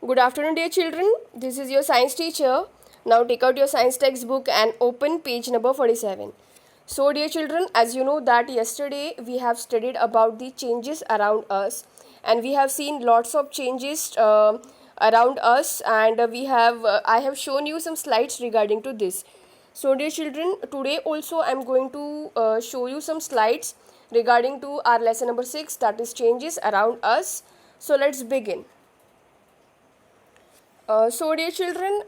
Good afternoon, dear children. This is your science teacher. Now take out your science textbook and open page number 47. So, dear children, as you know that yesterday we have studied about the changes around us, and we have seen lots of changes around us, and I have shown you some slides regarding to this. So, dear children, today also I am going to show you some slides regarding to our lesson number 6, that is changes around us. So, let's begin. So, dear children,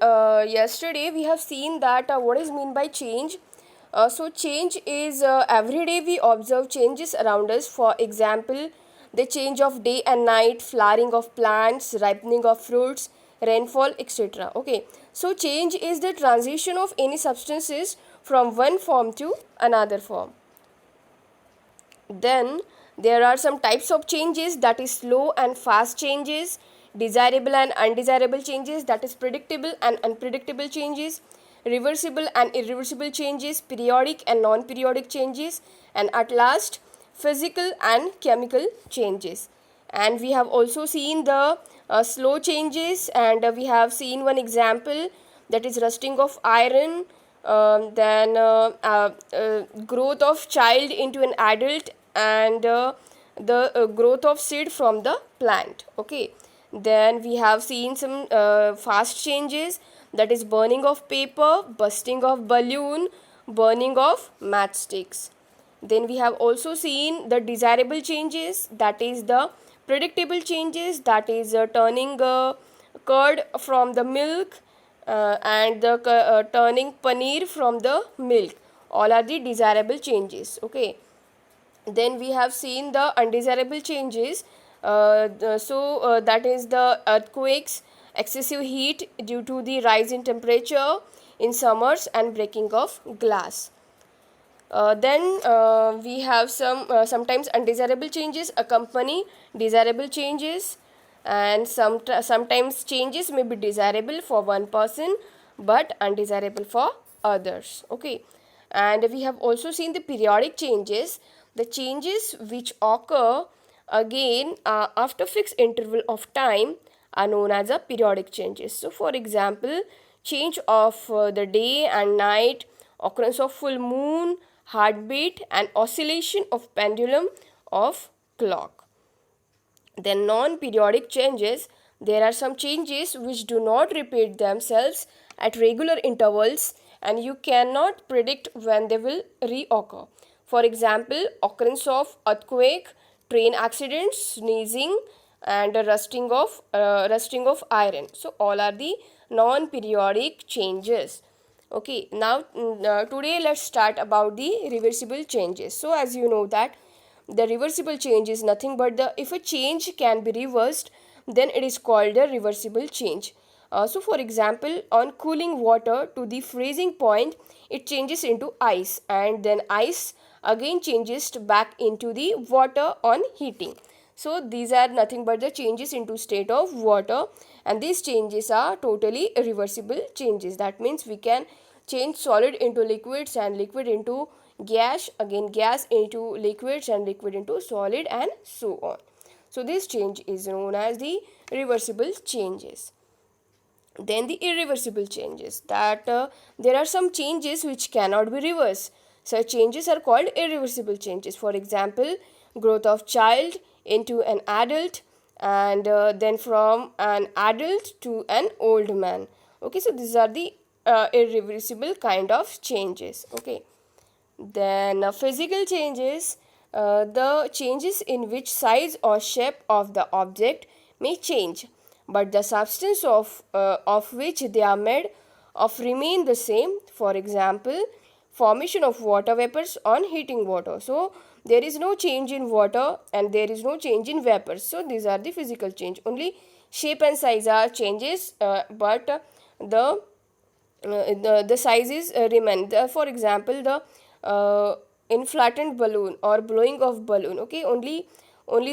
yesterday we have seen that what is mean by change. So, change is every day we observe changes around us. For example, the change of day and night, flowering of plants, ripening of fruits, rainfall, etc. Okay. So, change is the transition of any substances from one form to another form. Then there are some types of changes, that is slow and fast changes, desirable and undesirable changes, that is predictable and unpredictable changes, reversible and irreversible changes, periodic and non-periodic changes, and at last physical and chemical changes. And we have also seen the slow changes, and we have seen one example, that is rusting of iron, then growth of child into an adult, and the growth of seed from the plant. Okay. Then we have seen some fast changes, that is burning of paper, busting of balloon, burning of matchsticks. Then we have also seen the desirable changes, that is the predictable changes, that is turning curd from the milk, and the turning paneer from the milk. All are the desirable changes. Okay. Then we have seen the undesirable changes. That is the earthquakes, excessive heat due to the rise in temperature in summers, and breaking of glass. Then we have sometimes undesirable changes accompany desirable changes, and sometimes changes may be desirable for one person but undesirable for others. Okay. And we have also seen the periodic changes, the changes which occur again after fixed interval of time are known as the periodic changes. So, for example, change of the day and night, occurrence of full moon, heartbeat, and oscillation of pendulum of clock. Then non-periodic changes, there are some changes which do not repeat themselves at regular intervals, and you cannot predict when they will reoccur. For example, occurrence of earthquake, train accidents, sneezing, and rusting of iron. So all are the non-periodic changes. Okay, now today let's start about the reversible changes. So as you know that the reversible change is nothing but if a change can be reversed, then it is called a reversible change. So for example, on cooling water to the freezing point, it changes into ice, and then ice again changes back into the water on heating. So these are nothing but the changes into state of water, and these changes are totally reversible changes. That means we can change solid into liquids and liquid into gas, again gas into liquids and liquid into solid, and so on. So this change is known as the reversible changes. Then the irreversible changes, that there are some changes which cannot be reversed. Such changes are called irreversible changes. For example, growth of child into an adult, and then from an adult to an old man. Okay, so these are the irreversible kind of changes. Okay. Then physical changes, the changes in which size or shape of the object may change, but the substance of which they are made of remain the same. For example, formation of water vapors on heating water. So there is no change in water and there is no change in vapors. So these are the physical change. Only shape and size are changes, but the sizes remain. For example, the inflated balloon or blowing of balloon. Okay, only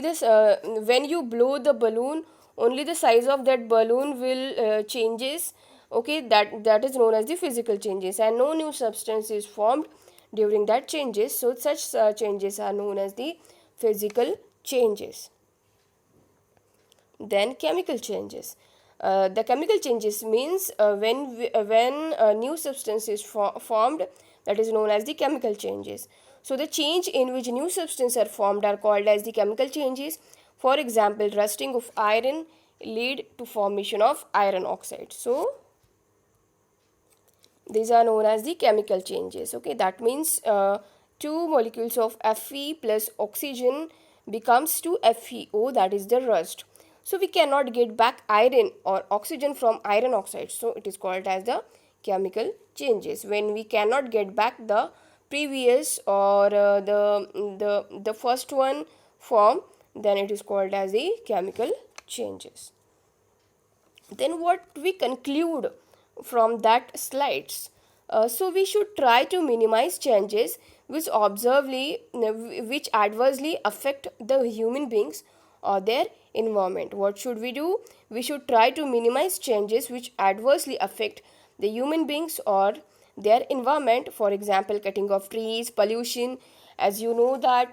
this when you blow the balloon, only the size of that balloon will changes. Okay, that is known as the physical changes, and no new substance is formed during that changes. So such changes are known as the physical changes. Then chemical changes. The chemical changes means when a new substance is formed, that is known as the chemical changes. So the change in which new substances are formed are called as the chemical changes. For example, rusting of iron lead to formation of iron oxide. So these are known as the chemical changes. Okay, that means two molecules of Fe plus oxygen becomes 2FeO, that is the rust. So we cannot get back iron or oxygen from iron oxide, so it is called as the chemical changes. When we cannot get back the previous or the first one form, then it is called as the chemical changes. Then what we conclude from that slides, so we should try to minimize changes which which adversely affect the human beings or their environment. What should we do? We should try to minimize changes which adversely affect the human beings or their environment. For example, cutting of trees, pollution. As you know that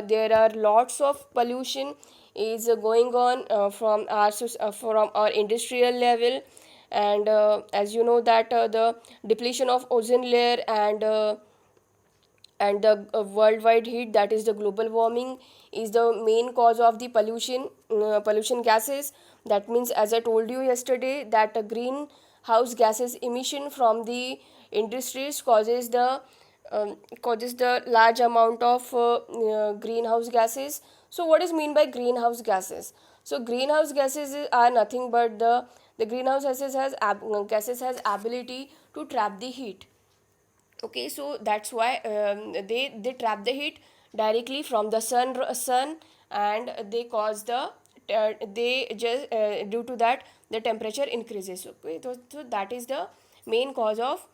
there are lots of pollution is going on from our industrial level, and as you know that the depletion of ozone layer and the worldwide heat, that is the global warming, is the main cause of the pollution gases. That means, as I told you yesterday, that greenhouse gases emission from the industries causes the large amount of greenhouse gases. So what is mean by greenhouse gases? So greenhouse gases are nothing but the greenhouse gases has ability to trap the heat. Okay, so that's why they trap the heat directly from the sun, and they cause they just due to that the temperature increases. Okay, so that is the main cause of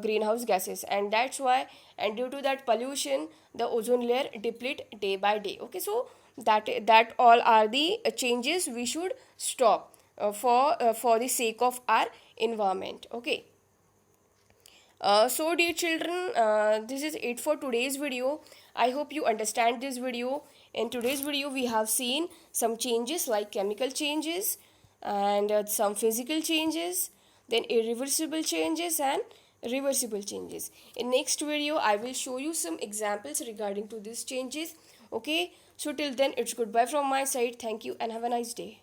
greenhouse gases, and that's why, and due to that pollution, the ozone layer deplete day by day. Okay, so that all are the changes we should stop for the sake of our environment. Okay. So dear children, this is it for today's video. I hope you understand this video. In today's video we have seen some changes like chemical changes and some physical changes, then irreversible changes and reversible changes. In next video I will show you some examples regarding to these changes. Okay, so till then it's goodbye from my side. Thank you and have a nice day.